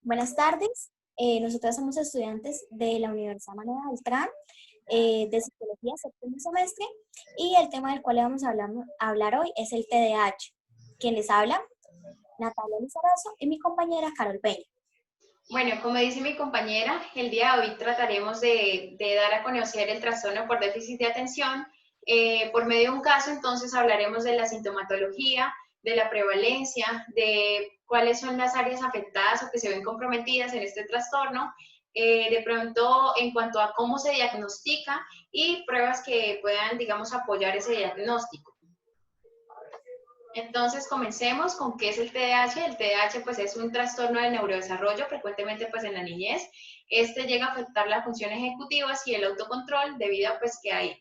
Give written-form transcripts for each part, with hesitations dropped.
Buenas tardes. Nosotras somos estudiantes de la Universidad Manuel Beltrán, de Psicología, séptimo semestre, y el tema del cual le vamos a hablar hoy es el TDAH. Quien les habla, Natalia Lizarazo, y mi compañera Carol Peña. Bueno, como dice mi compañera, el día de hoy trataremos de dar a conocer el trastorno por déficit de atención. Por medio de un caso, entonces hablaremos de la sintomatología, de la prevalencia, de cuáles son las áreas afectadas o que se ven comprometidas en este trastorno, de pronto en cuanto a cómo se diagnostica y pruebas que puedan, digamos, apoyar ese diagnóstico. Entonces, comencemos con qué es el TDAH. El TDAH, pues, es un trastorno del neurodesarrollo, frecuentemente, pues, en la niñez. Este llega a afectar la función ejecutiva y el autocontrol debido a, pues, que hay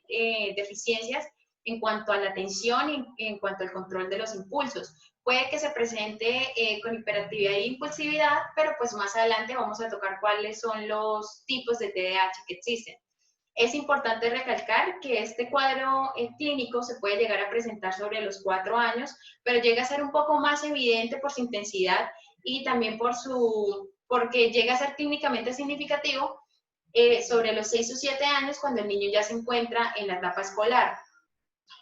deficiencias en cuanto a la atención y en cuanto al control de los impulsos. Puede que se presente con hiperactividad e impulsividad, pero, pues, más adelante vamos a tocar cuáles son los tipos de TDAH que existen. Es importante recalcar que este cuadro clínico se puede llegar a presentar sobre los 4 años, pero llega a ser un poco más evidente por su intensidad y también porque llega a ser clínicamente significativo sobre los 6 o 7 años cuando el niño ya se encuentra en la etapa escolar.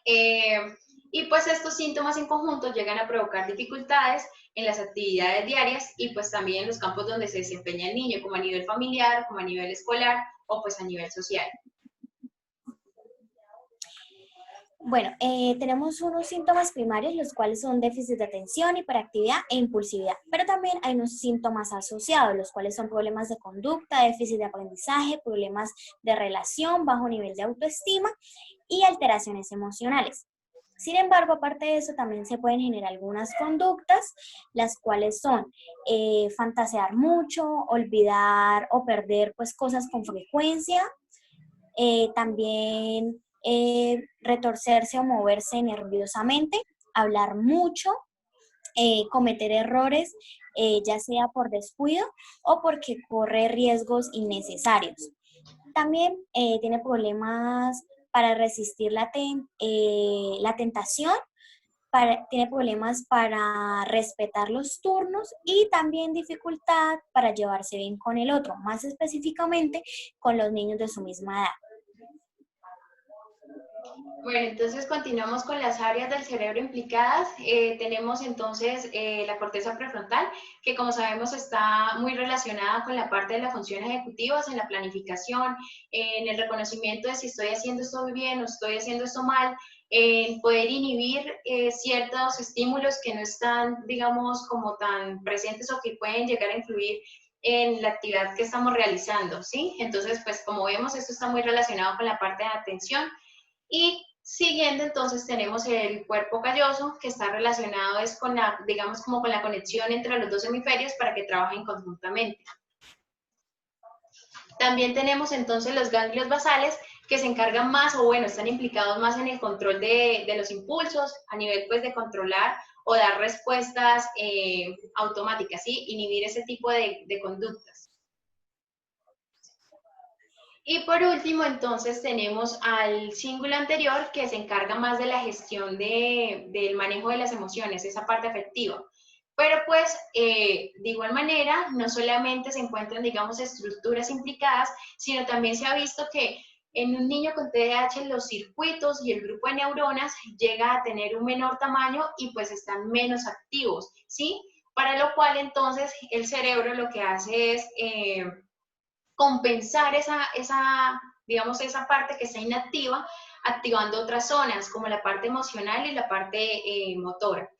Y pues estos síntomas en conjunto llegan a provocar dificultades en las actividades diarias y pues también en los campos donde se desempeña el niño, como a nivel familiar, como a nivel escolar o pues a nivel social. Bueno, tenemos unos síntomas primarios, los cuales son déficit de atención, hiperactividad e impulsividad, pero también hay unos síntomas asociados, los cuales son problemas de conducta, déficit de aprendizaje, problemas de relación, bajo nivel de autoestima y alteraciones emocionales. Sin embargo, aparte de eso, también se pueden generar algunas conductas, las cuales son fantasear mucho, olvidar o perder pues, cosas con frecuencia, también retorcerse o moverse nerviosamente, hablar mucho, cometer errores, ya sea por descuido o porque corre riesgos innecesarios. También tiene problemas para resistir la tentación, tiene problemas para respetar los turnos y también dificultad para llevarse bien con el otro, más específicamente con los niños de su misma edad. Bueno, entonces continuamos con las áreas del cerebro implicadas. Tenemos entonces la corteza prefrontal, que como sabemos está muy relacionada con la parte de las funciones ejecutivas, en la planificación, en el reconocimiento de si estoy haciendo esto bien o estoy haciendo esto mal, en poder inhibir ciertos estímulos que no están, digamos, como tan presentes o que pueden llegar a influir en la actividad que estamos realizando, ¿sí? Entonces, pues como vemos, esto está muy relacionado con la parte de atención. Y siguiendo, entonces, tenemos el cuerpo calloso, que está relacionado es con la, digamos, como con la conexión entre los dos hemisferios para que trabajen conjuntamente. También tenemos entonces los ganglios basales, que se encargan más, o bueno, están implicados más en el control de los impulsos, a nivel pues de controlar o dar respuestas automáticas, ¿sí? Inhibir ese tipo de conductas. Y por último, entonces, tenemos al cíngulo anterior que se encarga más de la gestión del manejo de las emociones, esa parte afectiva. Pero pues, de igual manera, no solamente se encuentran, digamos, estructuras implicadas, sino también se ha visto que en un niño con TDAH los circuitos y el grupo de neuronas llega a tener un menor tamaño y pues están menos activos, ¿sí? Para lo cual entonces el cerebro lo que hace es compensar digamos, esa parte que está inactiva, activando otras zonas, como la parte emocional y la parte motora.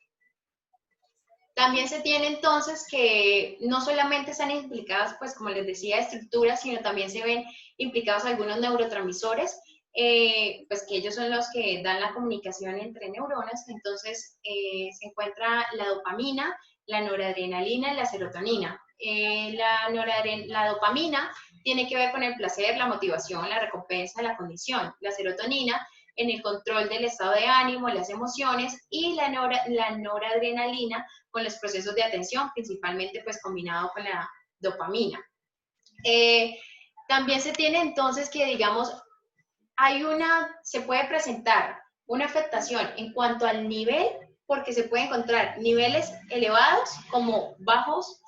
También se tiene entonces que no solamente están implicadas, pues como les decía, estructuras, sino también se ven implicados algunos neurotransmisores, pues que ellos son los que dan la comunicación entre neuronas. Entonces se encuentra la dopamina, la noradrenalina y la serotonina. La dopamina tiene que ver con el placer, la motivación, la recompensa, la condición. La serotonina en el control del estado de ánimo, las emociones, y la noradrenalina con los procesos de atención, principalmente pues combinado con la dopamina. También se tiene entonces que, digamos, se puede presentar una afectación en cuanto al nivel, porque se puede encontrar niveles elevados como bajos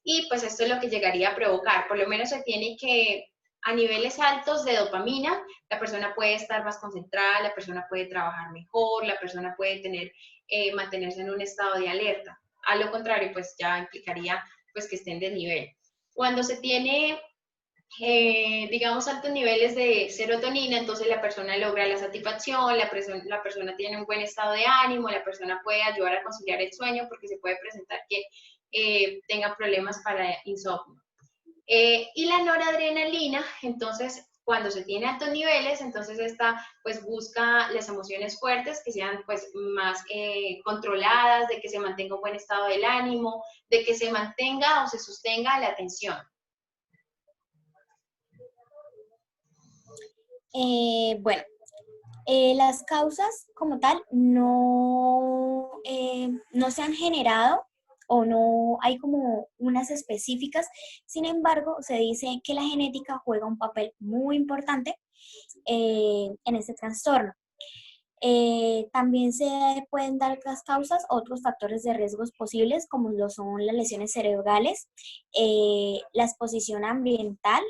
y pues esto es lo que llegaría a provocar. Por lo menos se tiene que, a niveles altos de dopamina, la persona puede estar más concentrada, la persona puede trabajar mejor, la persona puede tener, mantenerse en un estado de alerta. A lo contrario, pues ya implicaría pues que estén de nivel. Cuando se tiene digamos, altos niveles de serotonina, entonces la persona logra la satisfacción, la persona tiene un buen estado de ánimo, la persona puede ayudar a conciliar el sueño porque se puede presentar que tenga problemas para insomnio. Y la noradrenalina, entonces, cuando se tiene altos niveles, entonces esta pues busca las emociones fuertes que sean pues más controladas, de que se mantenga un buen estado del ánimo, de que se mantenga o se sostenga la atención. Bueno, las causas como tal no se han generado o no hay como unas específicas. Sin embargo, se dice que la genética juega un papel muy importante en este trastorno. También se pueden dar otras causas, otros factores de riesgos posibles, como lo son las lesiones cerebrales, la exposición ambiental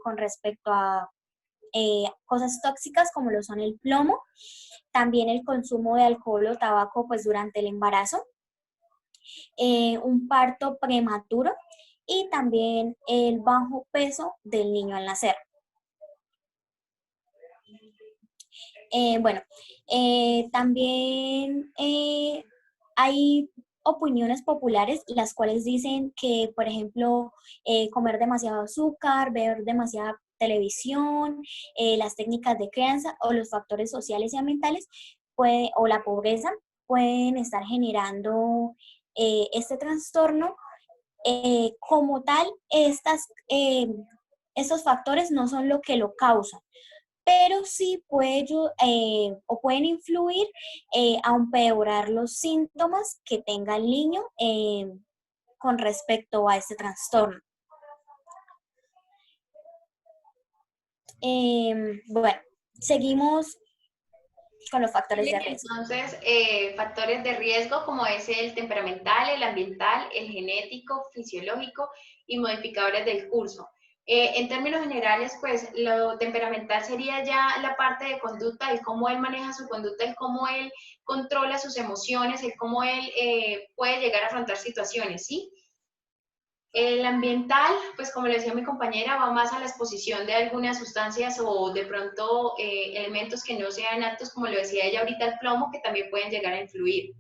con respecto a cosas tóxicas como lo son el plomo, también el consumo de alcohol o tabaco pues durante el embarazo, un parto prematuro y también el bajo peso del niño al nacer. Bueno, también hay opiniones populares, las cuales dicen que, por ejemplo, comer demasiado azúcar, ver demasiada televisión, las técnicas de crianza o los factores sociales y ambientales o la pobreza pueden estar generando este trastorno. Como tal, estos factores no son lo que lo causan, pero sí o pueden influir a empeorar los síntomas que tenga el niño con respecto a este trastorno. Bueno, seguimos con los factores de riesgo. Entonces, factores de riesgo como es el temperamental, el ambiental, el genético, fisiológico y modificadores del curso. En términos generales, pues lo temperamental sería ya la parte de conducta, el cómo él maneja su conducta, el cómo él controla sus emociones, el cómo él puede llegar a afrontar situaciones, ¿sí? El ambiental, pues como le decía mi compañera, va más a la exposición de algunas sustancias o de pronto elementos que no sean aptos, como lo decía ella ahorita, el plomo, que también pueden llegar a influir.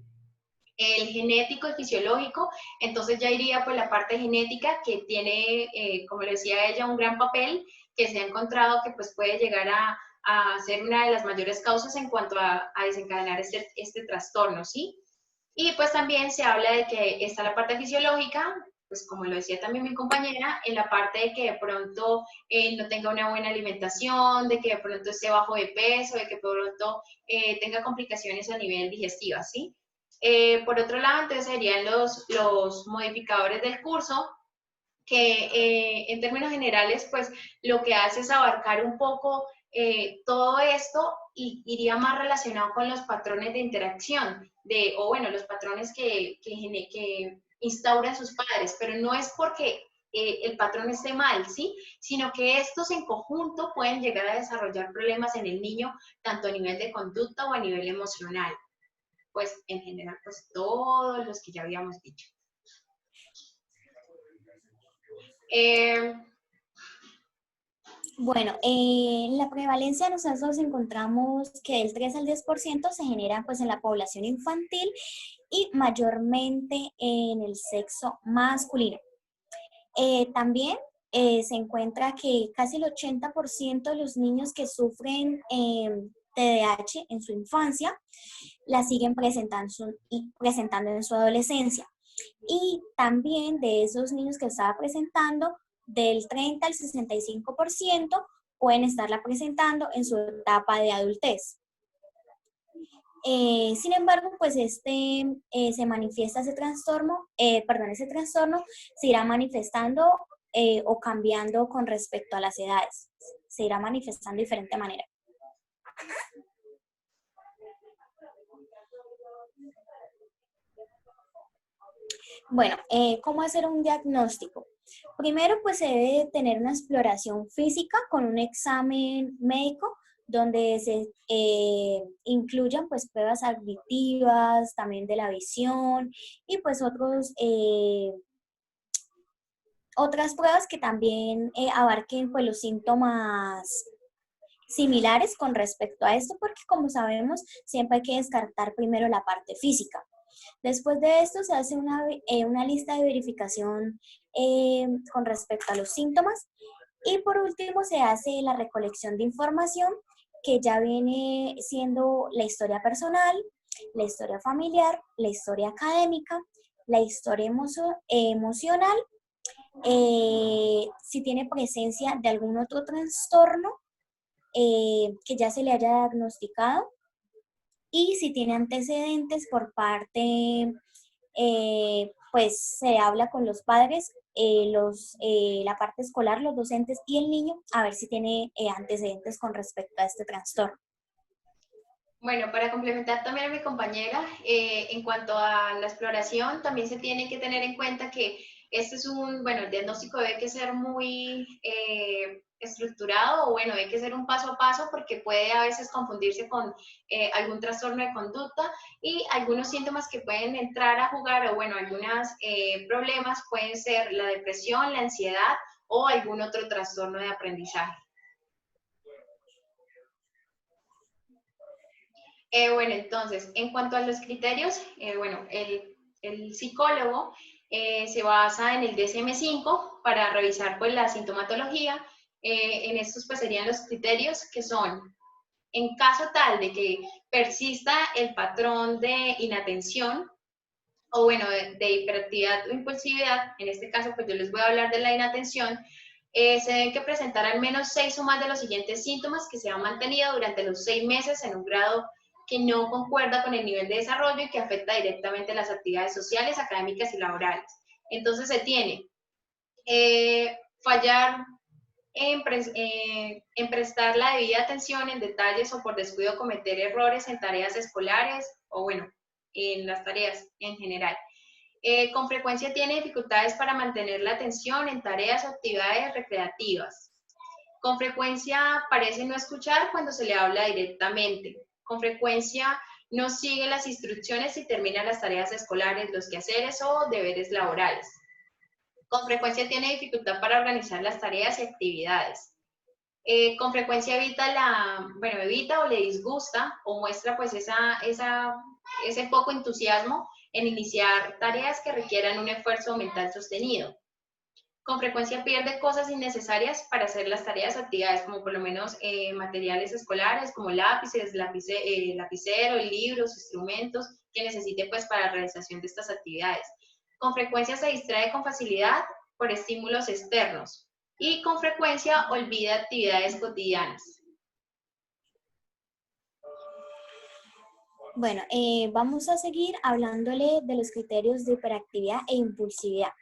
El genético y fisiológico, entonces ya iría por la parte genética que tiene, como le decía ella, un gran papel que se ha encontrado que pues puede llegar a ser una de las mayores causas en cuanto a desencadenar este trastorno, ¿sí? Y pues también se habla de que está la parte fisiológica, pues como lo decía también mi compañera, en la parte de que de pronto no tenga una buena alimentación, de que de pronto esté bajo de peso, de que de pronto tenga complicaciones a nivel digestivo, ¿sí? Por otro lado, entonces serían los modificadores del curso, que en términos generales, pues lo que hace es abarcar un poco todo esto y iría más relacionado con los patrones de interacción, o bueno, los patrones que instauran sus padres, pero no es porque el patrón esté mal, ¿sí? Sino que estos en conjunto pueden llegar a desarrollar problemas en el niño, tanto a nivel de conducta o a nivel emocional. Pues en general, pues todos los que ya habíamos dicho. Bueno, en la prevalencia nosotros encontramos que del 3 al 10% se genera pues en la población infantil y mayormente en el sexo masculino. También se encuentra que casi el 80% de los niños que sufren TDAH en su infancia la siguen presentando en su adolescencia. Y también de esos niños que estaba presentando, del 30 al 65% pueden estarla presentando en su etapa de adultez. Sin embargo, pues se manifiesta ese trastorno se irá manifestando o cambiando con respecto a las edades. Se irá manifestando de diferente manera. Bueno, ¿cómo hacer un diagnóstico? Primero, pues se debe tener una exploración física con un examen médico donde se incluyan pues pruebas auditivas, también de la visión y pues otras pruebas que también abarquen pues los síntomas similares con respecto a esto, porque como sabemos, siempre hay que descartar primero la parte física. Después de esto se hace una lista de verificación con respecto a los síntomas y por último se hace la recolección de información que ya viene siendo la historia personal, la historia familiar, la historia académica, la historia emocional, si tiene presencia de algún otro trastorno que ya se le haya diagnosticado y si tiene antecedentes por parte, pues se habla con los padres, la parte escolar, los docentes y el niño, a ver si tiene antecedentes con respecto a este trastorno. Bueno, para complementar también a mi compañera, en cuanto a la exploración, también se tiene que tener en cuenta que este es bueno, el diagnóstico debe que ser muy estructurado o bueno, debe que ser un paso a paso porque puede a veces confundirse con algún trastorno de conducta y algunos síntomas que pueden entrar a jugar o bueno, algunos problemas pueden ser la depresión, la ansiedad o algún otro trastorno de aprendizaje. Bueno, entonces, en cuanto a los criterios, bueno, el psicólogo se basa en el DSM-5 para revisar pues la sintomatología. En estos pues serían los criterios que son, en caso tal de que persista el patrón de inatención o bueno, de hiperactividad o impulsividad, en este caso pues yo les voy a hablar de la inatención, se deben que presentar al menos 6 o más de los siguientes síntomas que se han mantenido durante los 6 meses en un grado que no concuerda con el nivel de desarrollo y que afecta directamente las actividades sociales, académicas y laborales. Entonces se tiene fallar en prestar la debida atención en detalles o por descuido cometer errores en tareas escolares o bueno, en las tareas en general. Con frecuencia tiene dificultades para mantener la atención en tareas o actividades recreativas. Con frecuencia parece no escuchar cuando se le habla directamente. Con frecuencia no sigue las instrucciones y termina las tareas escolares, los quehaceres o deberes laborales. Con frecuencia tiene dificultad para organizar las tareas y actividades. Con frecuencia evita o le disgusta o muestra pues ese poco entusiasmo en iniciar tareas que requieran un esfuerzo mental sostenido. Con frecuencia pierde cosas innecesarias para hacer las tareas o actividades, como por lo menos materiales escolares, como lápices, lapicero, libros, instrumentos que necesite pues para la realización de estas actividades. Con frecuencia se distrae con facilidad por estímulos externos y con frecuencia olvida actividades cotidianas. Bueno, vamos a seguir hablándole de los criterios de hiperactividad e impulsividad.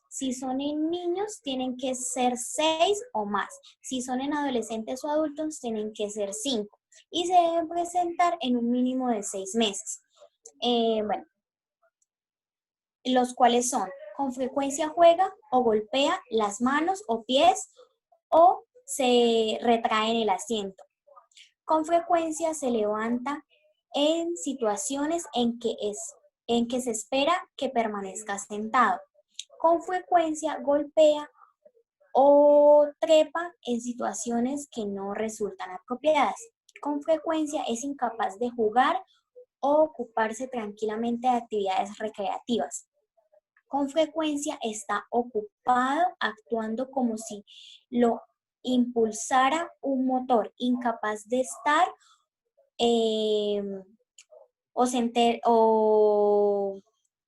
Si son en niños, tienen que ser 6 o más. Si son en adolescentes o adultos, tienen que ser 5. Y se deben presentar en un mínimo de 6 meses. Bueno, los cuales son, con frecuencia juega o golpea las manos o pies o se retrae en el asiento. Con frecuencia se levanta en situaciones en que se espera que permanezca sentado. Con frecuencia golpea o trepa en situaciones que no resultan apropiadas. Con frecuencia es incapaz de jugar o ocuparse tranquilamente de actividades recreativas. Con frecuencia está ocupado actuando como si lo impulsara un motor, incapaz de estar eh, o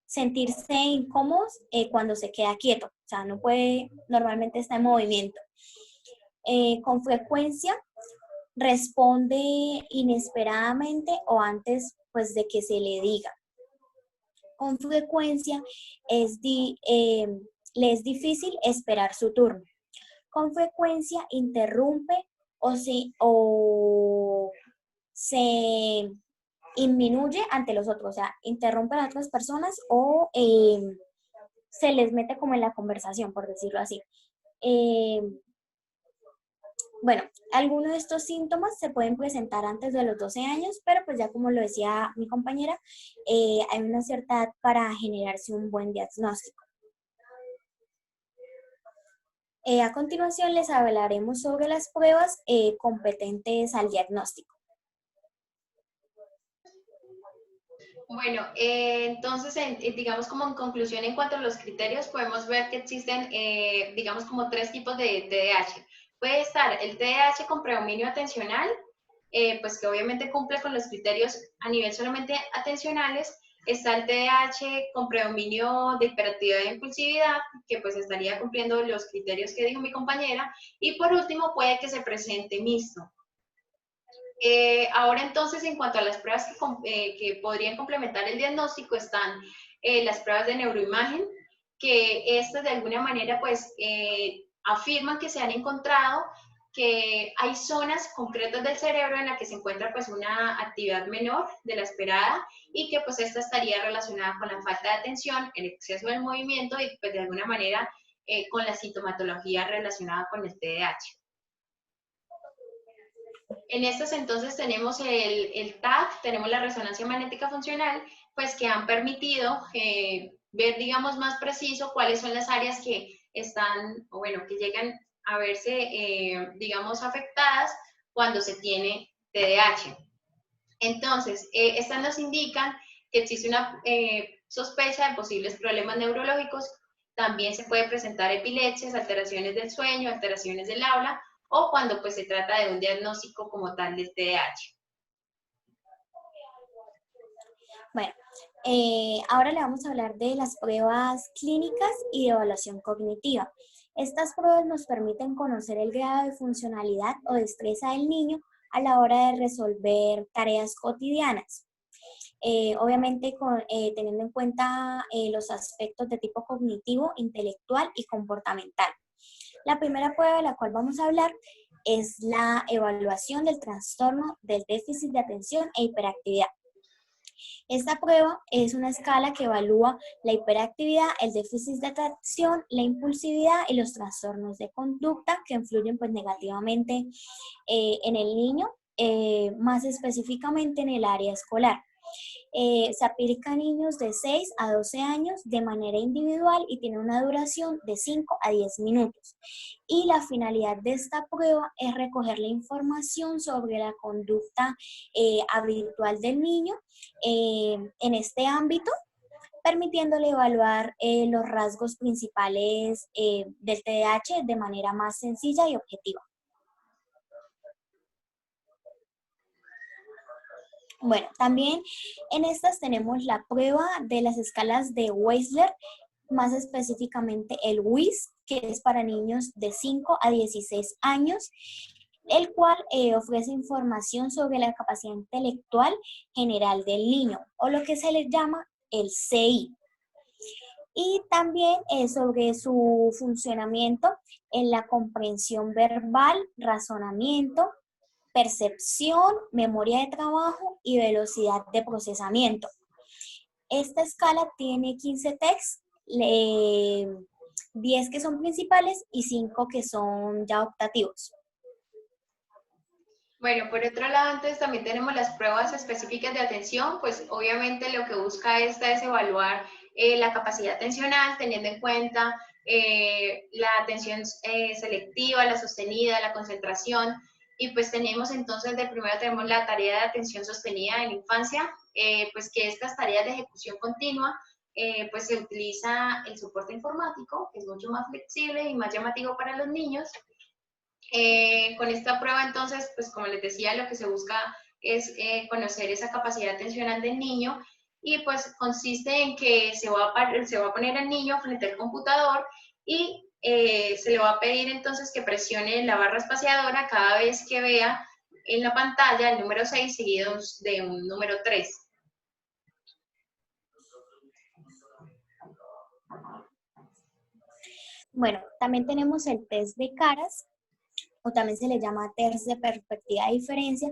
sentirse incómodos cuando se queda quieto. O sea, no puede, normalmente está en movimiento. Con frecuencia responde inesperadamente o antes pues de que se le diga. Con frecuencia le es difícil esperar su turno. Con frecuencia interrumpe o se disminuye ante los otros, o sea, interrumpe a otras personas o se les mete como en la conversación, por decirlo así. Eh, bueno, algunos de estos síntomas se pueden presentar antes de los 12 años, pero pues ya como lo decía mi compañera, hay una cierta edad para generarse un buen diagnóstico. A continuación les hablaremos sobre las pruebas competentes al diagnóstico. Bueno, entonces, digamos como en conclusión en cuanto a los criterios, podemos ver que existen, digamos como tres tipos de TDAH. Puede estar el TDAH con predominio atencional, pues que obviamente cumple con los criterios a nivel solamente atencionales. Está el TDAH con predominio de hiperactividad e impulsividad, que pues estaría cumpliendo los criterios que dijo mi compañera. Y por último, puede que se presente mixto. Ahora entonces, en cuanto a las pruebas que podrían complementar el diagnóstico, están las pruebas de neuroimagen, que estas de alguna manera pues afirman que se han encontrado que hay zonas concretas del cerebro en las que se encuentra pues una actividad menor de la esperada y que pues esta estaría relacionada con la falta de atención, el exceso del movimiento y pues de alguna manera con la sintomatología relacionada con el TDAH. En estos entonces tenemos el TAC, tenemos la resonancia magnética funcional, pues que han permitido ver, digamos, más preciso cuáles son las áreas que están, o bueno, que llegan a verse, digamos, afectadas cuando se tiene TDAH. Entonces, estas nos indican que existe una sospecha de posibles problemas neurológicos. También se puede presentar epilepsias, alteraciones del sueño, alteraciones del habla, o cuando pues se trata de un diagnóstico como tal del TDAH. Bueno, ahora le vamos a hablar de las pruebas clínicas y de evaluación cognitiva. Estas pruebas nos permiten conocer el grado de funcionalidad o destreza del niño a la hora de resolver tareas cotidianas. Obviamente teniendo en cuenta los aspectos de tipo cognitivo, intelectual y comportamental. La primera prueba de la cual vamos a hablar es la evaluación del trastorno del déficit de atención e hiperactividad. Esta prueba es una escala que evalúa la hiperactividad, el déficit de atención, la impulsividad y los trastornos de conducta que influyen pues, negativamente en el niño, más específicamente en el área escolar. Se aplica a niños de 6 a 12 años de manera individual y tiene una duración de 5 a 10 minutos. Y la finalidad de esta prueba es recoger la información sobre la conducta habitual del niño en este ámbito, permitiéndole evaluar los rasgos principales del TDAH de manera más sencilla y objetiva. Bueno, también en estas tenemos la prueba de las escalas de Wechsler, más específicamente el WIS, que es para niños de 5 a 16 años, el cual ofrece información sobre la capacidad intelectual general del niño, o lo que se le llama el CI. Y también sobre su funcionamiento en la comprensión verbal, razonamiento, percepción, memoria de trabajo y velocidad de procesamiento. Esta escala tiene 15 tests, 10 que son principales y 5 que son ya optativos. Bueno, por otro lado, entonces también tenemos las pruebas específicas de atención, pues obviamente lo que busca esta es evaluar la capacidad atencional, teniendo en cuenta la atención selectiva, la sostenida, la concentración, y pues tenemos entonces, de primero tenemos la tarea de atención sostenida en la infancia, pues que estas tareas de ejecución continua, pues se utiliza el soporte informático, que es mucho más flexible y más llamativo para los niños. Con esta prueba, entonces, pues como les decía, lo que se busca es conocer esa capacidad atencional del niño y pues consiste en que se va a poner al niño frente al computador y se le va a pedir entonces que presione la barra espaciadora cada vez que vea en la pantalla el número 6 seguido de un número 3. Bueno, también tenemos el test de caras, o también se le llama test de perspectiva de diferencia.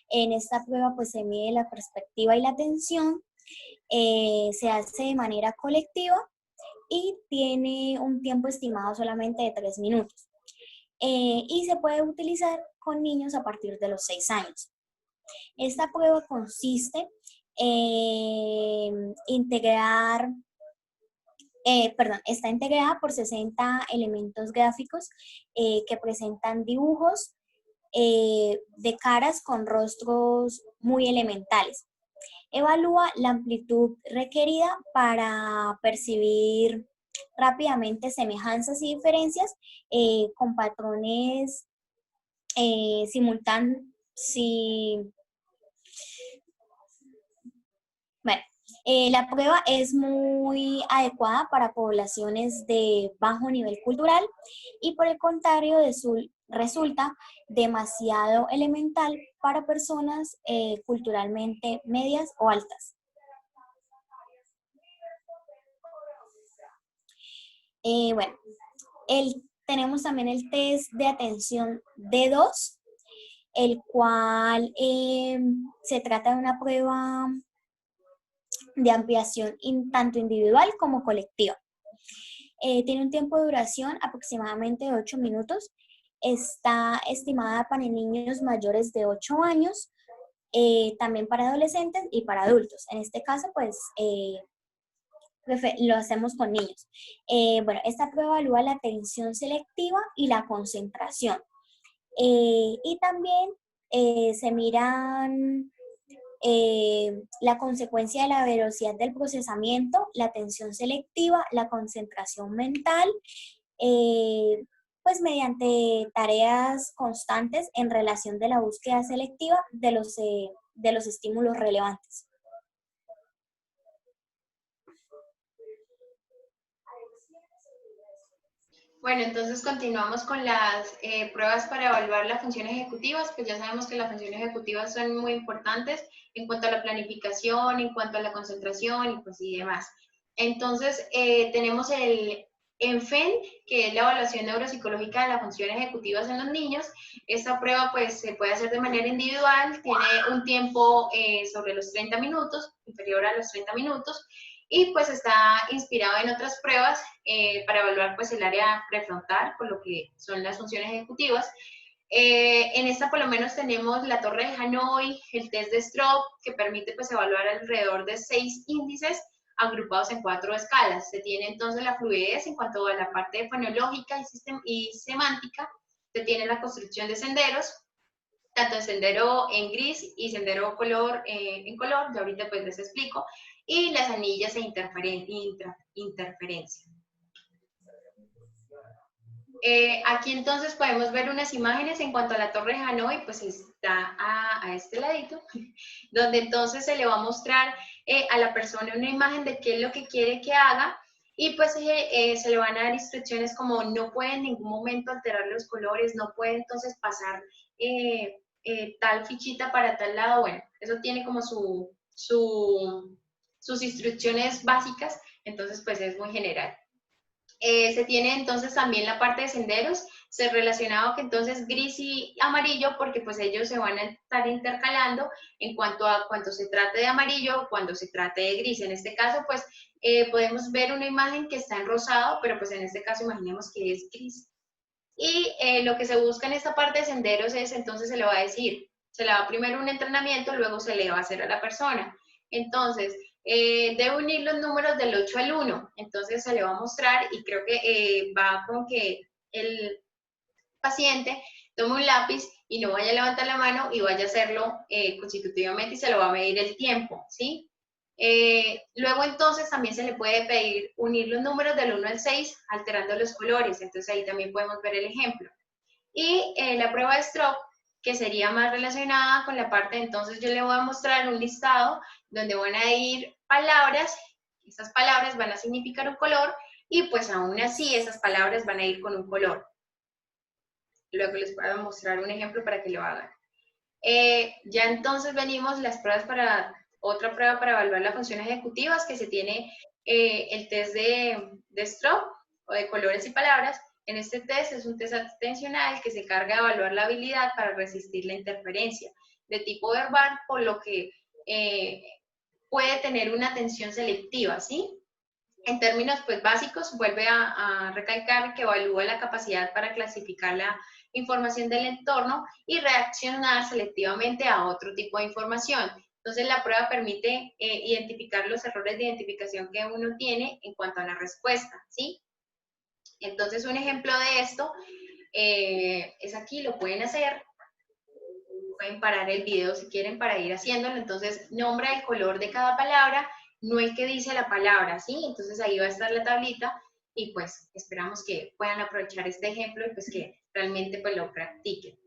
En esta prueba pues se mide la perspectiva y la atención, se hace de manera colectiva y tiene un tiempo estimado solamente de 3 minutos. Y se puede utilizar con niños a partir de los 6 años. Esta prueba consiste en está integrada por 60 elementos gráficos que presentan dibujos de caras con rostros muy elementales. Evalúa la amplitud requerida para percibir rápidamente semejanzas y diferencias con patrones simultáneos. Bueno, la prueba es muy adecuada para poblaciones de bajo nivel cultural y por el contrario resulta demasiado elemental para personas culturalmente medias o altas. Bueno, tenemos también el test de atención D2, el cual se trata de una prueba de ampliación tanto individual como colectiva. Tiene un tiempo de duración aproximadamente de 8 minutos. Está estimada para niños mayores de 8 años, también para adolescentes y para adultos. En este caso, pues, lo hacemos con niños. Bueno, esta prueba evalúa la atención selectiva y la concentración. Y también se miran la consecuencia de la velocidad del procesamiento, la atención selectiva, la concentración mental, pues mediante tareas constantes en relación de la búsqueda selectiva de los estímulos relevantes. Bueno, entonces continuamos con las pruebas para evaluar las funciones ejecutivas, pues ya sabemos que las funciones ejecutivas son muy importantes en cuanto a la planificación, en cuanto a la concentración y pues y demás. Entonces, tenemos el ENFEN, que es la evaluación neuropsicológica de las funciones ejecutivas en los niños. Esta prueba pues se puede hacer de manera individual, tiene un tiempo sobre los 30 minutos, inferior a los 30 minutos, y pues está inspirado en otras pruebas para evaluar pues el área prefrontal, por lo que son las funciones ejecutivas. En esta por lo menos tenemos la torre de Hanoi, el test de Stroop, que permite pues evaluar alrededor de 6 índices agrupados en 4 escalas. Se tiene entonces la fluidez en cuanto a la parte fonológica y semántica, se tiene la construcción de senderos, tanto el sendero en gris y sendero color, en color, ya ahorita pues les explico, y las anillas e interferencia. Aquí entonces podemos ver unas imágenes en cuanto a la Torre de Hanoi, pues está a este ladito, donde entonces se le va a mostrar a la persona una imagen de qué es lo que quiere que haga, y pues se le van a dar instrucciones como no puede en ningún momento alterar los colores, no puede entonces pasar tal fichita para tal lado. Bueno, eso tiene como sus instrucciones básicas, entonces pues es muy general. Se tiene entonces también la parte de senderos, se relacionado que entonces gris y amarillo, porque pues ellos se van a estar intercalando en cuanto a cuando se trate de amarillo o cuando se trate de gris. En este caso pues podemos ver una imagen que está en rosado, pero pues en este caso imaginemos que es gris. Y lo que se busca en esta parte de senderos es, entonces se le va a decir, se le da primero un entrenamiento, luego se le va a hacer a la persona. Entonces, debe unir los números del 8 al 1, entonces se le va a mostrar y creo que va con que el paciente tome un lápiz y no vaya a levantar la mano y vaya a hacerlo constitutivamente y se lo va a medir el tiempo, ¿sí? Luego entonces también se le puede pedir unir los números del 1 al 6 alterando los colores, entonces ahí también podemos ver el ejemplo. Y la prueba de Stroop, que sería más relacionada con la parte, entonces yo le voy a mostrar un listado donde van a ir palabras, esas palabras van a significar un color y pues aún así esas palabras van a ir con un color. Luego les voy a mostrar un ejemplo para que lo hagan. Ya entonces venimos las pruebas para, otra prueba para evaluar las funciones ejecutivas, que se tiene el test de Stroop o de colores y palabras. En este test es un test atencional que se carga de evaluar la habilidad para resistir la interferencia de tipo verbal, por lo que puede tener una atención selectiva, ¿sí? En términos pues básicos, vuelve a recalcar que evalúa la capacidad para clasificar la información del entorno y reaccionar selectivamente a otro tipo de información. Entonces, la prueba permite identificar los errores de identificación que uno tiene en cuanto a la respuesta, ¿sí? Entonces, un ejemplo de esto es aquí, lo pueden hacer. Pueden parar el video si quieren para ir haciéndolo. Entonces, nombra el color de cada palabra, no el que dice la palabra, ¿sí? Entonces, ahí va a estar la tablita y pues esperamos que puedan aprovechar este ejemplo y pues que realmente pues lo practiquen.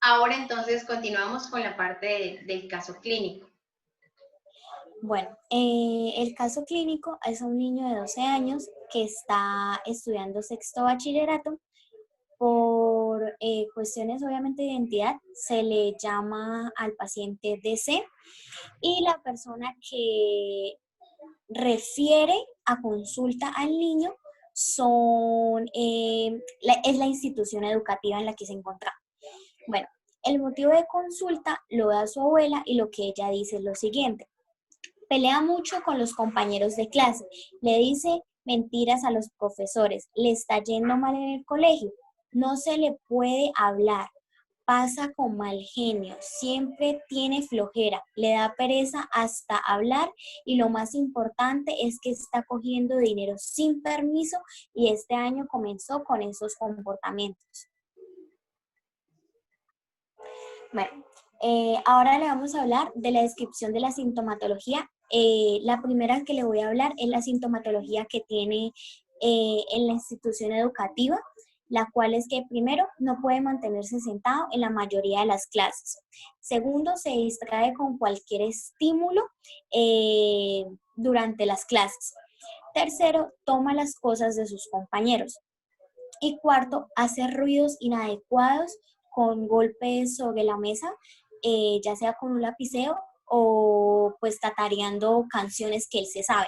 Ahora entonces continuamos con la parte del caso clínico. Bueno, el caso clínico es un niño de 12 años que está estudiando sexto bachillerato. Por cuestiones obviamente de identidad, se le llama al paciente DC y la persona que refiere a consulta al niño es la institución educativa en la que se encuentra. Bueno, el motivo de consulta lo da su abuela y lo que ella dice es lo siguiente. Pelea mucho con los compañeros de clase, le dice mentiras a los profesores, le está yendo mal en el colegio, no se le puede hablar, pasa con mal genio, siempre tiene flojera, le da pereza hasta hablar y lo más importante es que está cogiendo dinero sin permiso y este año comenzó con esos comportamientos. Bueno, ahora le vamos a hablar de la descripción de la sintomatología. La primera que le voy a hablar es la sintomatología que tiene en la institución educativa, la cual es que primero no puede mantenerse sentado en la mayoría de las clases. Segundo, se distrae con cualquier estímulo durante las clases. Tercero, toma las cosas de sus compañeros. Y cuarto, hace ruidos inadecuados con golpes sobre la mesa, ya sea con un lapicero o pues tatareando canciones que él se sabe.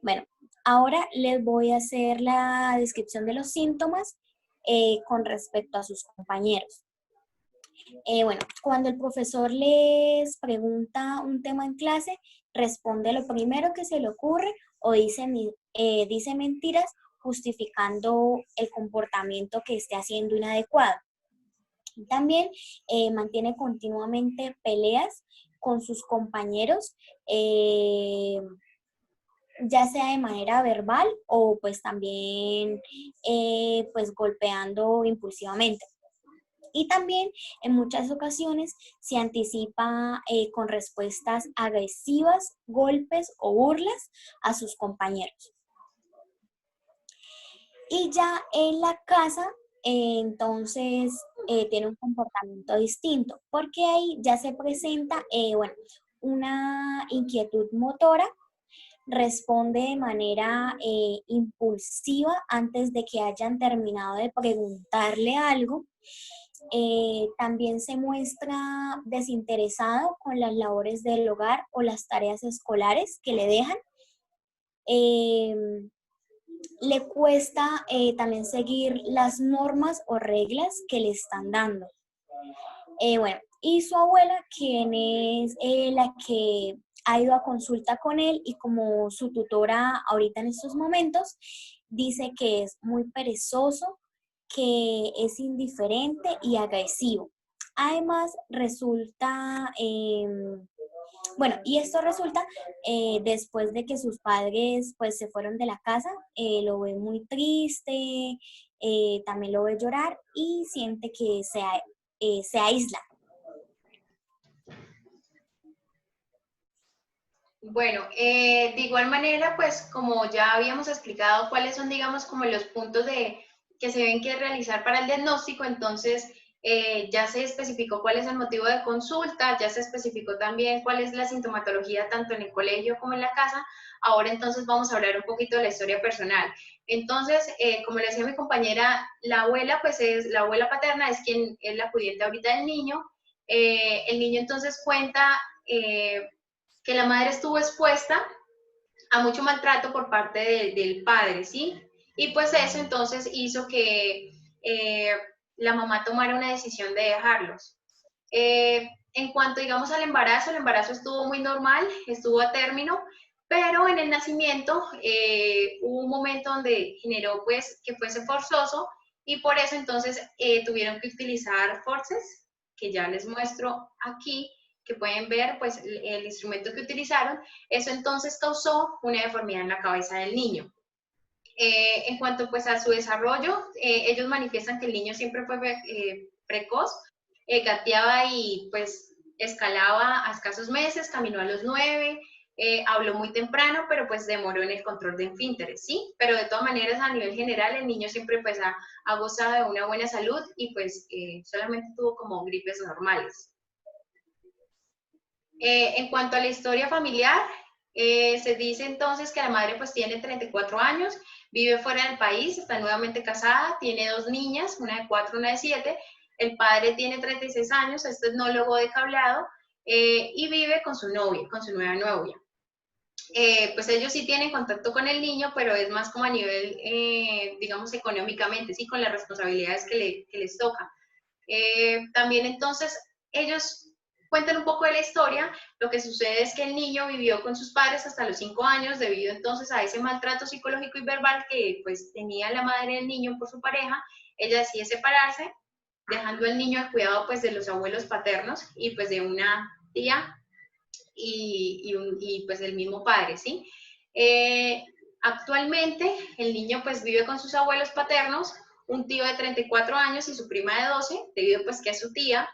Bueno, ahora les voy a hacer la descripción de los síntomas con respecto a sus compañeros. Bueno, cuando el profesor les pregunta un tema en clase, responde lo primero que se le ocurre o dice mentiras justificando el comportamiento que esté haciendo inadecuado. También mantiene continuamente peleas con sus compañeros, ya sea de manera verbal o pues también pues golpeando impulsivamente. Y también en muchas ocasiones se anticipa con respuestas agresivas, golpes o burlas a sus compañeros. Y ya en la casa, entonces, tiene un comportamiento distinto, porque ahí ya se presenta, una inquietud motora, responde de manera impulsiva antes de que hayan terminado de preguntarle algo. También se muestra desinteresado con las labores del hogar o las tareas escolares que le dejan. Le cuesta también seguir las normas o reglas que le están dando. Y su abuela, quien es la que ha ido a consulta con él y como su tutora ahorita en estos momentos, dice que es muy perezoso, que es indiferente y agresivo. Además, resulta, y esto resulta después de que sus padres pues se fueron de la casa, lo ve muy triste, también lo ve llorar y siente que se aísla. Bueno, de igual manera, pues como ya habíamos explicado cuáles son, digamos, como los puntos que se deben que realizar para el diagnóstico, entonces ya se especificó cuál es el motivo de consulta, ya se especificó también cuál es la sintomatología tanto en el colegio como en la casa. Ahora entonces vamos a hablar un poquito de la historia personal. Entonces, como le decía mi compañera, la abuela, pues la abuela paterna es quien es la pudiente ahorita del niño. El niño entonces cuenta que la madre estuvo expuesta a mucho maltrato por parte del padre, ¿sí? Y pues eso entonces hizo que la mamá tomara una decisión de dejarlos. En cuanto, digamos, al embarazo, el embarazo estuvo muy normal, estuvo a término, pero en el nacimiento hubo un momento donde generó pues que fuese forzoso y por eso entonces tuvieron que utilizar forceps, que ya les muestro aquí, que pueden ver pues el instrumento que utilizaron. Eso entonces causó una deformidad en la cabeza del niño. En cuanto pues a su desarrollo, ellos manifiestan que el niño siempre fue precoz, gateaba y pues escalaba a escasos meses, caminó a los 9, habló muy temprano, pero pues demoró en el control de esfínteres, ¿sí? Pero de todas maneras, a nivel general, el niño siempre pues ha gozado de una buena salud y pues solamente tuvo como gripes normales. En cuanto a la historia familiar, se dice entonces que la madre pues tiene 34 años, vive fuera del país, está nuevamente casada, tiene 2 niñas, una de 4, una de 7. El padre tiene 36 años, es tecnólogo de cableado y vive con su novia, con su nueva novia. Pues ellos sí tienen contacto con el niño, pero es más como a nivel, digamos, económicamente, sí, con las responsabilidades que les toca. También entonces ellos cuentan un poco de la historia. Lo que sucede es que el niño vivió con sus padres hasta los 5 años debido entonces a ese maltrato psicológico y verbal que pues tenía la madre del niño por su pareja. Ella decide separarse, dejando al niño al cuidado pues de los abuelos paternos y pues de una tía y pues el mismo padre, ¿sí? Actualmente el niño pues vive con sus abuelos paternos, un tío de 34 años y su prima de 12, debido pues que es su tía.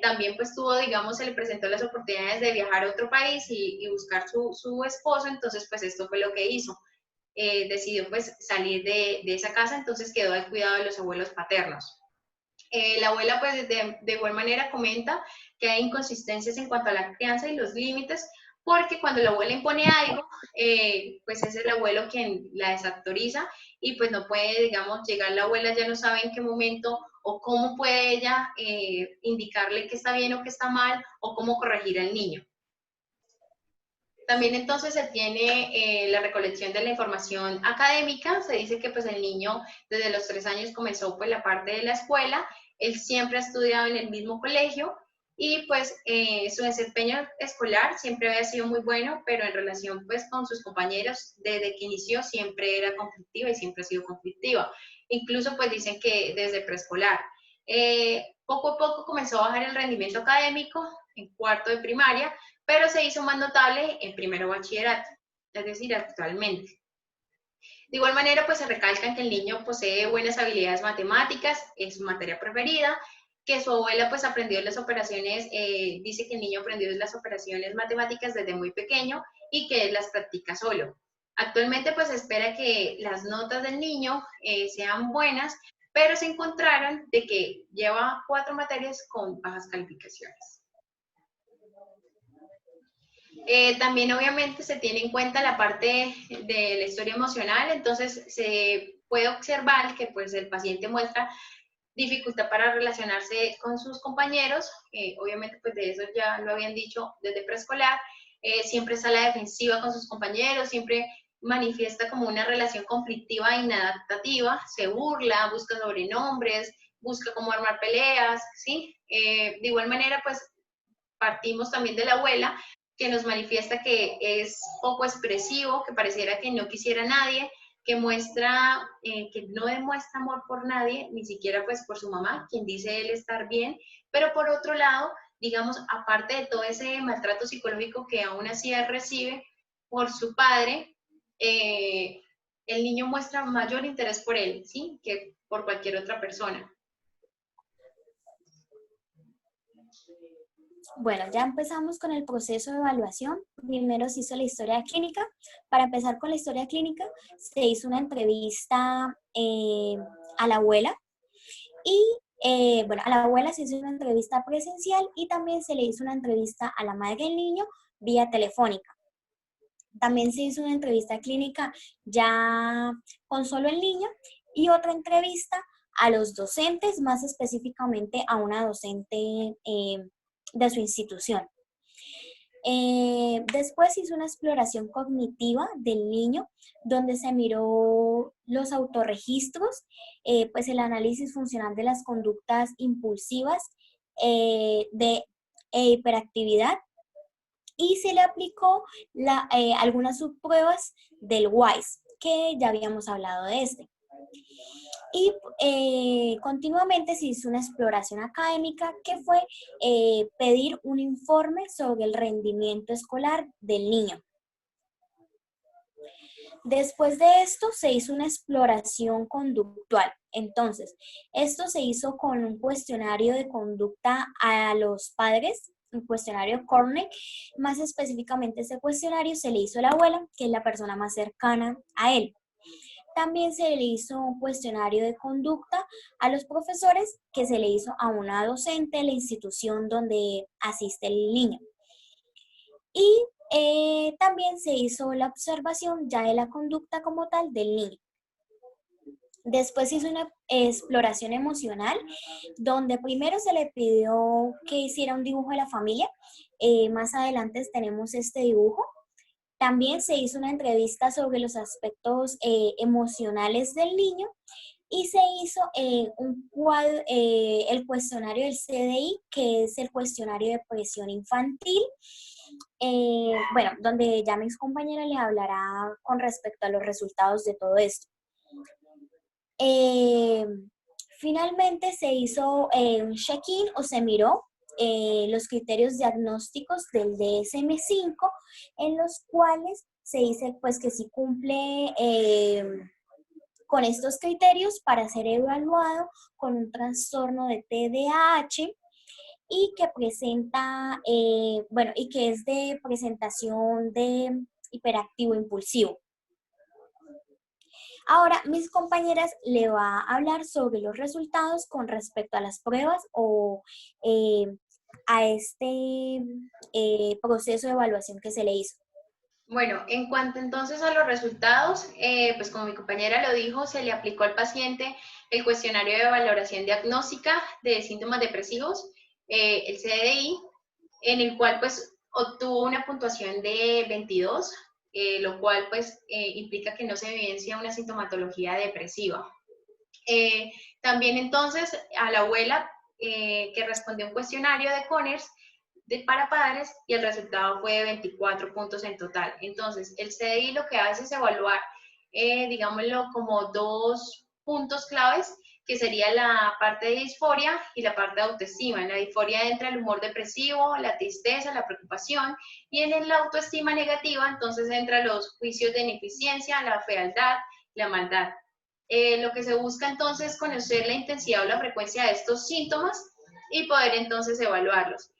También pues tuvo, digamos, se le presentó las oportunidades de viajar a otro país y buscar su esposo, entonces pues esto fue lo que hizo. Decidió pues salir de esa casa, entonces quedó al cuidado de los abuelos paternos. La abuela pues de igual manera comenta que hay inconsistencias en cuanto a la crianza y los límites, porque cuando la abuela impone algo, pues es el abuelo quien la desautoriza y pues no puede, digamos, llegar la abuela, ya no sabe en qué momento o cómo puede ella indicarle que está bien o que está mal o cómo corregir al niño. También entonces se tiene la recolección de la información académica. Se dice que pues el niño desde los 3 años comenzó pues la parte de la escuela. Él siempre ha estudiado en el mismo colegio y pues su desempeño escolar siempre había sido muy bueno, pero en relación pues con sus compañeros desde que inició siempre era conflictiva y siempre ha sido conflictiva. Incluso pues dicen que desde preescolar. Poco a poco comenzó a bajar el rendimiento académico en cuarto de primaria, pero se hizo más notable en primero bachillerato, es decir, actualmente. De igual manera, pues se recalca que el niño posee buenas habilidades matemáticas, es su materia preferida, que su abuela pues aprendió las operaciones, dice que el niño aprendió las operaciones matemáticas desde muy pequeño y que él las practica solo. Actualmente pues se espera que las notas del niño sean buenas, pero se encontraron de que lleva 4 materias con bajas calificaciones. También obviamente se tiene en cuenta la parte de la historia emocional, entonces se puede observar que pues el paciente muestra dificultad para relacionarse con sus compañeros, obviamente pues de eso ya lo habían dicho desde preescolar, siempre está a la defensiva con sus compañeros, siempre manifiesta como una relación conflictiva e inadaptativa, se burla, busca sobrenombres, busca cómo armar peleas, ¿sí? De igual manera pues partimos también de la abuela, que nos manifiesta que es poco expresivo, que pareciera que no quisiera a nadie, que muestra, que no demuestra amor por nadie, ni siquiera pues por su mamá, quien dice él estar bien, pero por otro lado, digamos, aparte de todo ese maltrato psicológico que aún así él recibe por su padre, el niño muestra mayor interés por él, ¿sí? Que por cualquier otra persona. Bueno, ya empezamos con el proceso de evaluación. Primero se hizo la historia clínica. Para empezar con la historia clínica, se hizo una entrevista a la abuela y, bueno, a la abuela se hizo una entrevista presencial y también se le hizo una entrevista a la madre del niño vía telefónica. También se hizo una entrevista clínica ya con solo el niño y otra entrevista a los docentes, más específicamente a una docente de su institución. Después hizo una exploración cognitiva del niño, donde se miró los autorregistros, pues el análisis funcional de las conductas impulsivas, de e hiperactividad, y se le aplicó algunas subpruebas del WISE, que ya habíamos hablado de este. Y continuamente se hizo una exploración académica que fue pedir un informe sobre el rendimiento escolar del niño. Después de esto se hizo una exploración conductual. Entonces, esto se hizo con un cuestionario de conducta a los padres, un cuestionario Cornell. Más específicamente, ese cuestionario se le hizo a la abuela, que es la persona más cercana a él. También se le hizo un cuestionario de conducta a los profesores, que se le hizo a una docente de la institución donde asiste el niño. Y también se hizo la observación ya de la conducta como tal del niño. Después se hizo una exploración emocional, donde primero se le pidió que hiciera un dibujo de la familia. Más adelante tenemos este dibujo. También se hizo una entrevista sobre los aspectos emocionales del niño, y se hizo el cuestionario del CDI, que es el cuestionario de presión infantil. Bueno, donde ya mis compañeras les hablará con respecto a los resultados de todo esto. Finalmente se hizo un check-in, o se miró los criterios diagnósticos del DSM-5, en los cuales se dice pues que sí cumple con estos criterios para ser evaluado con un trastorno de TDAH, y que presenta, y que es de presentación de hiperactivo impulsivo. Ahora, mis compañeras le va a hablar sobre los resultados con respecto a las pruebas o a este proceso de evaluación que se le hizo. Bueno, en cuanto entonces a los resultados, pues como mi compañera lo dijo, se le aplicó al paciente el cuestionario de valoración diagnóstica de síntomas depresivos, el CDI, en el cual pues obtuvo una puntuación de 22, lo cual pues implica que no se evidencia una sintomatología depresiva. También entonces a la abuela que respondió un cuestionario de Conners para padres, y el resultado fue de 24 puntos en total. Entonces, el CDI lo que hace es evaluar, digámoslo, como dos puntos claves, que sería la parte de disforia y la parte de autoestima. En la disforia entra el humor depresivo, la tristeza, la preocupación, y en la autoestima negativa, entonces entra los juicios de ineficiencia, la fealdad, la maldad. Lo que se busca entonces es conocer la intensidad o la frecuencia de estos síntomas y poder entonces evaluarlos.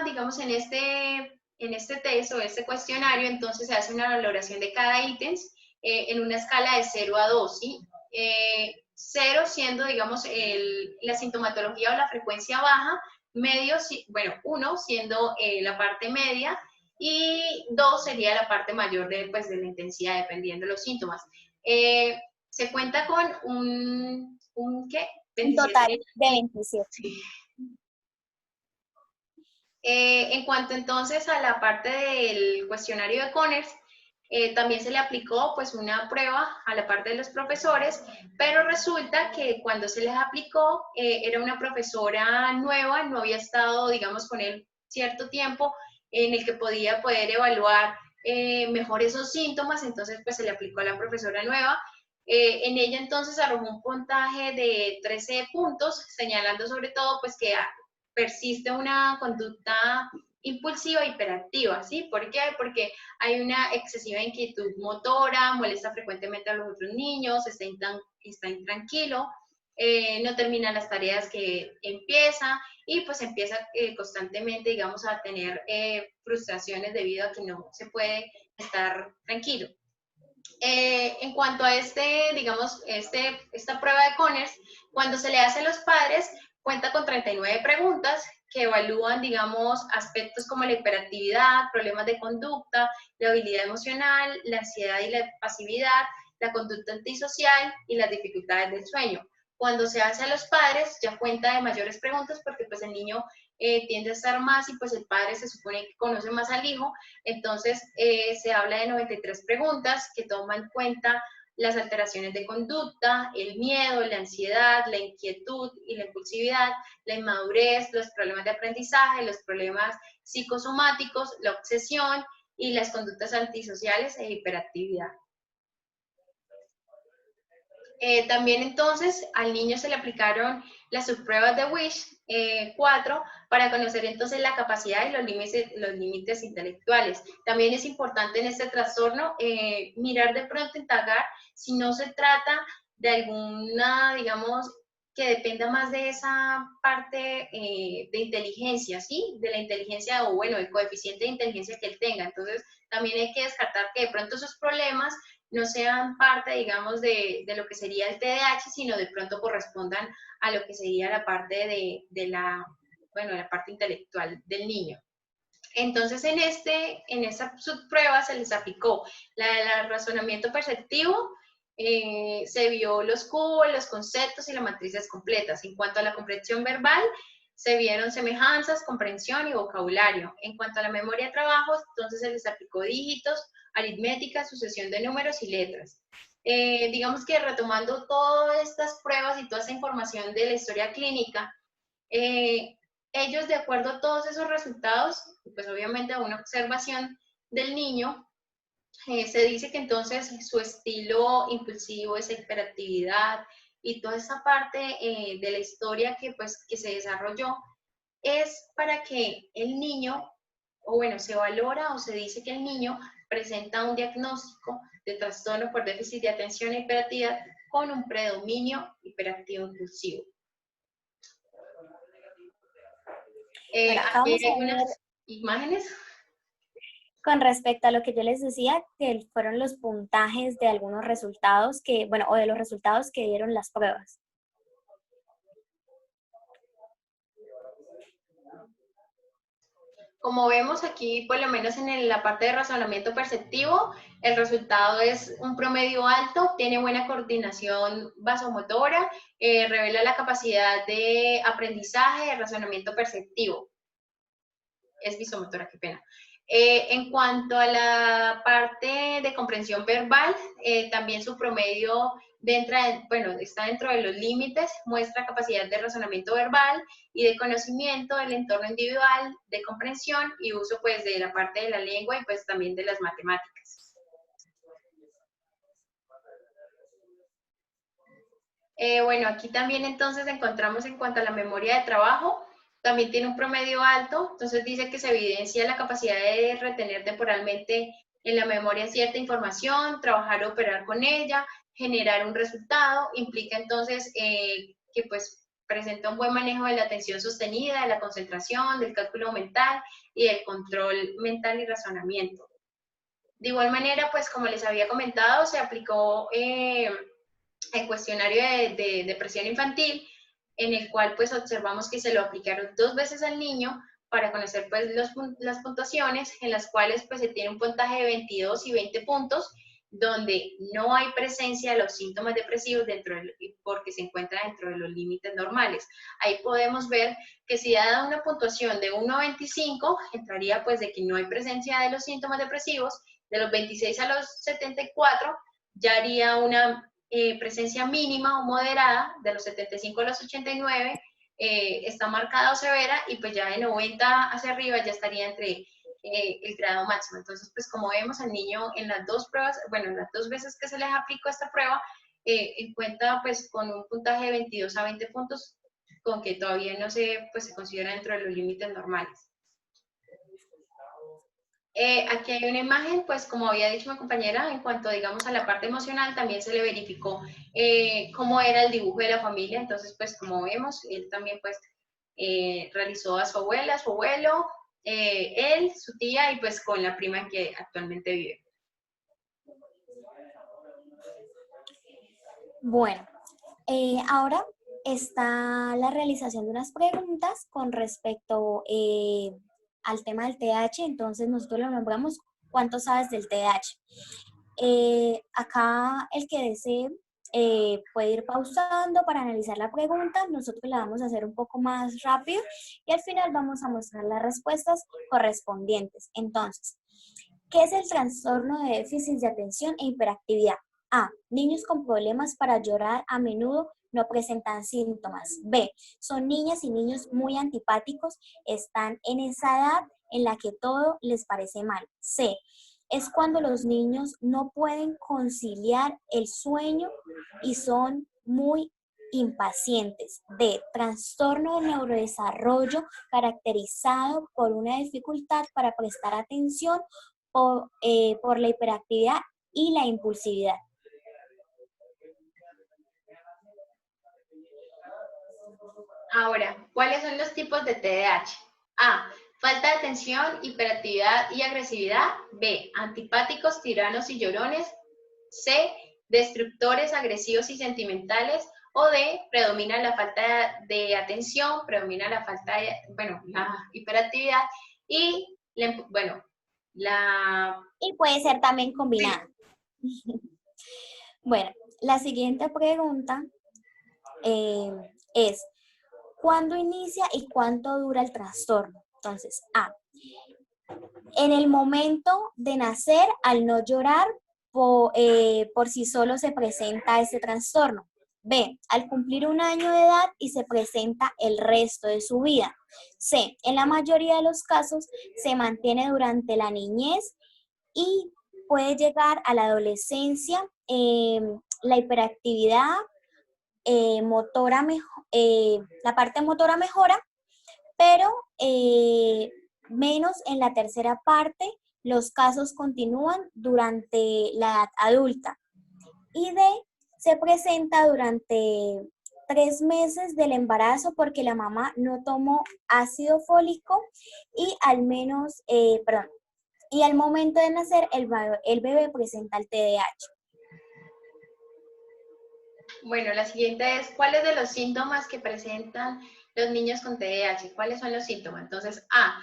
Digamos, en este test o este cuestionario, entonces se hace una valoración de cada ítem en una escala de 0 a 2, ¿sí? 0 siendo, digamos, la sintomatología o la frecuencia baja, medio, 1 siendo la parte media, y 2 sería la parte mayor pues, de la intensidad, dependiendo de los síntomas. Se cuenta con ¿qué? 27. Un total de 27. Sí. En cuanto entonces a la parte del cuestionario de Conners, también se le aplicó pues una prueba a la parte de los profesores, pero resulta que cuando se les aplicó era una profesora nueva, no había estado, digamos, con él cierto tiempo en el que podía poder evaluar mejor esos síntomas, entonces pues se le aplicó a la profesora nueva. En ella entonces arrojó un puntaje de 13 puntos, señalando sobre todo pues que persiste una conducta impulsiva e hiperactiva, ¿sí? ¿Por qué? Porque hay una excesiva inquietud motora, molesta frecuentemente a los otros niños, está intranquilo, no termina las tareas que empieza, y pues empieza constantemente, digamos, a tener frustraciones debido a que no se puede estar tranquilo. En cuanto a digamos, esta prueba de Conners, cuando se le hace a los padres, cuenta con 39 preguntas que evalúan, digamos, aspectos como la hiperactividad, problemas de conducta, la habilidad emocional, la ansiedad y la pasividad, la conducta antisocial y las dificultades del sueño. Cuando se hace a los padres, ya cuenta de mayores preguntas, porque pues el niño tiende a estar más, y pues el padre se supone que conoce más al hijo. Entonces se habla de 93 preguntas que toman en cuenta las alteraciones de conducta, el miedo, la ansiedad, la inquietud y la impulsividad, la inmadurez, los problemas de aprendizaje, los problemas psicosomáticos, la obsesión y las conductas antisociales e hiperactividad. También entonces al niño se le aplicaron las subpruebas de WISH 4 para conocer entonces la capacidad y los límites intelectuales. También es importante en este trastorno mirar de pronto, indagar si no se trata de alguna, digamos, que dependa más de esa parte de inteligencia, ¿sí? De la inteligencia o bueno, el coeficiente de inteligencia que él tenga. Entonces también hay que descartar que de pronto esos problemas no sean parte, digamos, de lo que sería el TDAH, sino de pronto correspondan a lo que sería la parte de la parte intelectual del niño. Entonces, en esa subprueba se les aplicó la del razonamiento perceptivo, se vio los cubos, los conceptos y las matrices completas. En cuanto a la comprensión verbal, se vieron semejanzas, comprensión y vocabulario. En cuanto a la memoria de trabajo, entonces se les aplicó dígitos, aritmética, sucesión de números y letras. Digamos que retomando todas estas pruebas y toda esa información de la historia clínica, ellos, de acuerdo a todos esos resultados, pues obviamente a una observación del niño, se dice que entonces su estilo impulsivo, esa hiperactividad y toda esa parte de la historia que se desarrolló es para que el niño, o bueno, se valora o se dice que el niño presenta un diagnóstico de trastorno por déficit de atención e hiperactividad con un predominio hiperactivo impulsivo. Bueno, acá Aquí vamos hay a ver, unas imágenes. con respecto a lo que yo les decía, que fueron los puntajes de algunos resultados que, bueno, o de los resultados que dieron las pruebas. Como vemos aquí, por lo menos en la parte de razonamiento perceptivo, el resultado es un promedio alto, tiene buena coordinación vasomotora, revela la capacidad de aprendizaje, de razonamiento perceptivo. Es visomotora, qué pena. En cuanto a la parte de comprensión verbal, también su promedio está dentro de los límites, muestra capacidad de razonamiento verbal y de conocimiento del entorno individual, de comprensión y uso pues de la parte de la lengua y pues también de las matemáticas. Bueno, aquí también entonces encontramos en cuanto a la memoria de trabajo, también tiene un promedio alto, entonces dice que se evidencia la capacidad de retener temporalmente en la memoria cierta información, trabajar o operar con ella, generar un resultado, implica entonces que pues presenta un buen manejo de la atención sostenida, de la concentración, del cálculo mental y del control mental y razonamiento. De igual manera, pues como les había comentado, se aplicó el cuestionario de depresión infantil, en el cual pues observamos que se lo aplicaron 2 veces al niño para conocer pues las puntuaciones, en las cuales pues se tiene un puntaje de 22 y 20 puntos, donde no hay presencia de los síntomas depresivos porque se encuentra dentro de los límites normales. Ahí podemos ver que si da una puntuación de 1 a 25, entraría pues de que no hay presencia de los síntomas depresivos, de los 26 a los 74, ya haría una presencia mínima o moderada, de los 75 a los 89, está marcada o severa, y pues ya de 90 hacia arriba ya estaría entre el grado máximo. Entonces, pues como vemos, al niño en las 2 pruebas, bueno, en las 2 veces que se les aplicó esta prueba, cuenta pues con un puntaje de 22 a 20 puntos, con que todavía no pues, se considera dentro de los límites normales. Aquí hay una imagen, pues como había dicho mi compañera, en cuanto digamos a la parte emocional, también se le verificó cómo era el dibujo de la familia. Entonces pues como vemos, él también pues realizó a su abuela, a su abuelo, él, su tía y pues con la prima que actualmente vive. Bueno, ahora está la realización de unas preguntas con respecto al tema del TDAH. Entonces nosotros lo nombramos ¿cuánto sabes del TDAH? Acá el que desee puede ir pausando para analizar la pregunta. Nosotros la vamos a hacer un poco más rápido y al final vamos a mostrar las respuestas correspondientes. Entonces, ¿qué es el trastorno de déficit de atención e hiperactividad? A. Niños con problemas para llorar a menudo no presentan síntomas. B. Son niñas y niños muy antipáticos, están en esa edad en la que todo les parece mal. C. Es cuando los niños no pueden conciliar el sueño y son muy impacientes. D. Trastorno de neurodesarrollo caracterizado por una dificultad para prestar atención por la hiperactividad y la impulsividad. Ahora, ¿cuáles son los tipos de TDAH? A. Falta de atención, hiperactividad y agresividad. B. Antipáticos, tiranos y llorones. C. Destructores, agresivos y sentimentales. O D. Predomina la falta de atención, predomina la falta de, la hiperactividad y, la... Y puede ser también combinada. Bueno, la siguiente pregunta es, ¿cuándo inicia y cuánto dura el trastorno? Entonces, A. En el momento de nacer, al no llorar, por sí solo se presenta ese trastorno. B. Al cumplir 1 año de edad y se presenta el resto de su vida. C. En la mayoría de los casos se mantiene durante la niñez y puede llegar a la adolescencia. La hiperactividad la parte motora mejora, pero menos en la tercera parte. Los casos continúan durante la edad adulta. Y D, se presenta durante 3 meses del embarazo porque la mamá no tomó ácido fólico y y al momento de nacer el bebé presenta el TDAH. Bueno, la siguiente es, ¿cuáles de los síntomas que presentan los niños con TDAH? ¿Cuáles son los síntomas? Entonces, A,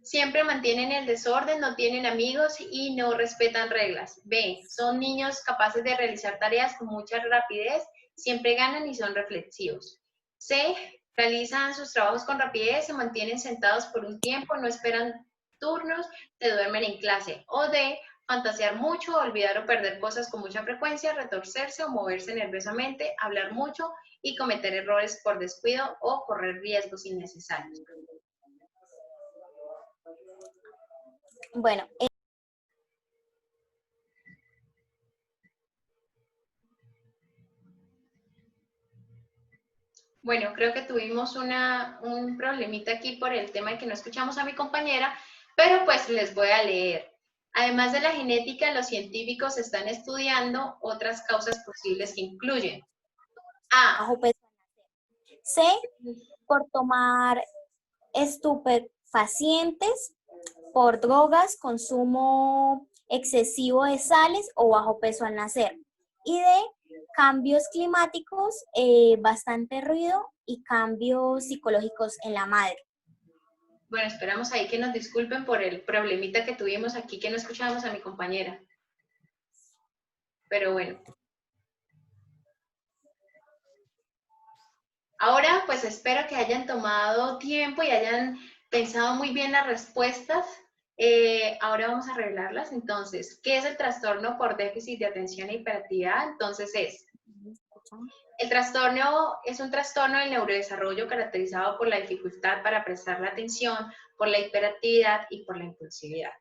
siempre mantienen el desorden, no tienen amigos y no respetan reglas. B, son niños capaces de realizar tareas con mucha rapidez, siempre ganan y son reflexivos. C, realizan sus trabajos con rapidez, se mantienen sentados por un tiempo, no esperan turnos, se duermen en clase. O D, fantasear mucho, olvidar o perder cosas con mucha frecuencia, retorcerse o moverse nerviosamente, hablar mucho y cometer errores por descuido o correr riesgos innecesarios. Bueno, Bueno, creo que tuvimos un problemita aquí por el tema de que no escuchamos a mi compañera, pero pues les voy a leer. Además de la genética, los científicos están estudiando otras causas posibles que incluyen A. bajo peso. C, por tomar estupefacientes, por drogas, consumo excesivo de sales o bajo peso al nacer. Y de cambios climáticos, bastante ruido y cambios psicológicos en la madre. Bueno, esperamos ahí que nos disculpen por el problemita que tuvimos aquí, que no escuchábamos a mi compañera. Pero bueno. Ahora, pues espero que hayan tomado tiempo y hayan pensado muy bien las respuestas. Ahora vamos a revelarlas. Entonces, ¿qué es el trastorno por déficit de atención e hiperactividad? Entonces el trastorno es un trastorno del neurodesarrollo caracterizado por la dificultad para prestar la atención, por la hiperactividad y por la impulsividad.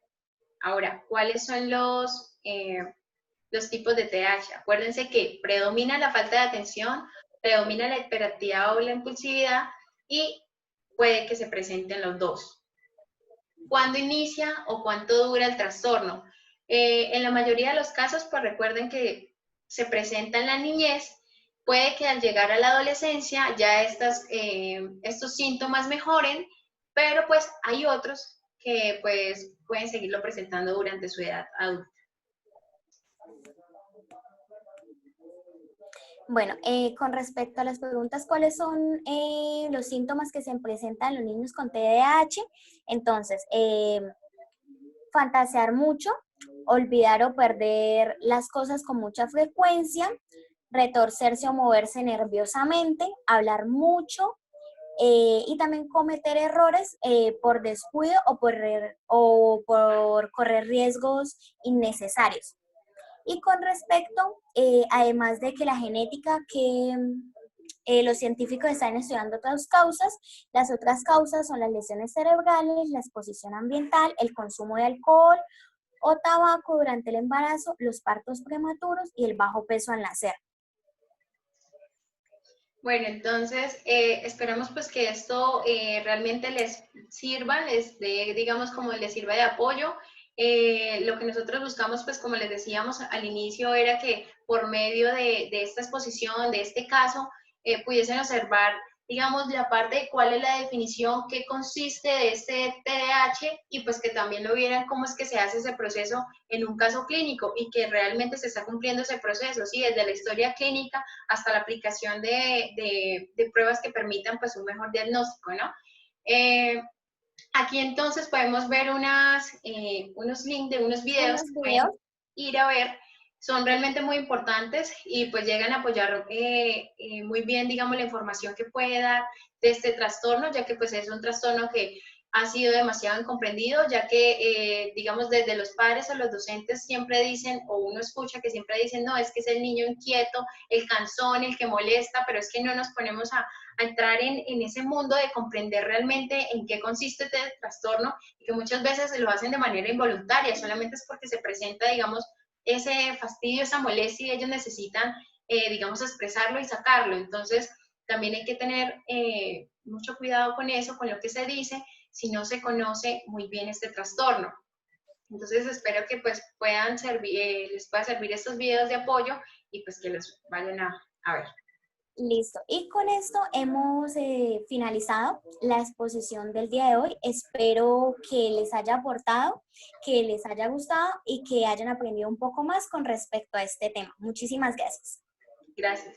Ahora, ¿cuáles son los tipos de TDAH? Acuérdense que predomina la falta de atención, predomina la hiperactividad o la impulsividad y puede que se presenten los dos. ¿Cuándo inicia o cuánto dura el trastorno? En la mayoría de los casos, pues recuerden que se presenta en la niñez, puede que al llegar a la adolescencia ya estos síntomas mejoren, pero pues hay otros que pues pueden seguirlo presentando durante su edad adulta. Bueno, con respecto a las preguntas, ¿cuáles son los síntomas que se presentan en los niños con TDAH? Entonces, fantasear mucho, olvidar o perder las cosas con mucha frecuencia, retorcerse o moverse nerviosamente, hablar mucho y también cometer errores por descuido o por correr riesgos innecesarios. Y con respecto, además de que la genética, que los científicos están estudiando otras causas, las otras causas son las lesiones cerebrales, la exposición ambiental, el consumo de alcohol o tabaco durante el embarazo, los partos prematuros y el bajo peso al nacer. Bueno, entonces esperamos pues que esto realmente les sirva, les dé, digamos, como les sirva de apoyo. Lo que nosotros buscamos, pues como les decíamos al inicio, era que por medio de esta exposición, de este caso, pudiesen observar, digamos, la parte de cuál es la definición, qué consiste de este TDAH y pues que también lo vieran cómo es que se hace ese proceso en un caso clínico y que realmente se está cumpliendo ese proceso, ¿sí? Desde la historia clínica hasta la aplicación de pruebas que permitan pues un mejor diagnóstico, ¿no? Aquí entonces podemos ver unos links de unos videos Unos que pueden videos. ir a ver, son realmente muy importantes y pues llegan a apoyar muy bien, digamos, la información que puede dar de este trastorno, ya que pues es un trastorno que ha sido demasiado incomprendido, ya que, digamos, desde los padres a los docentes siempre dicen, o uno escucha que siempre dicen, no, es que es el niño inquieto, el cansón, el que molesta, pero es que no nos ponemos a entrar en ese mundo de comprender realmente en qué consiste este trastorno y que muchas veces lo hacen de manera involuntaria, solamente es porque se presenta, digamos, ese fastidio, esa molestia y ellos necesitan, digamos, expresarlo y sacarlo. Entonces, también hay que tener mucho cuidado con eso, con lo que se dice, si no se conoce muy bien este trastorno. Entonces, espero que pues puedan servir, les pueda servir estos videos de apoyo y pues que los vayan a ver. Listo. Y con esto hemos finalizado la exposición del día de hoy. Espero que les haya aportado, que les haya gustado y que hayan aprendido un poco más con respecto a este tema. Muchísimas gracias. Gracias.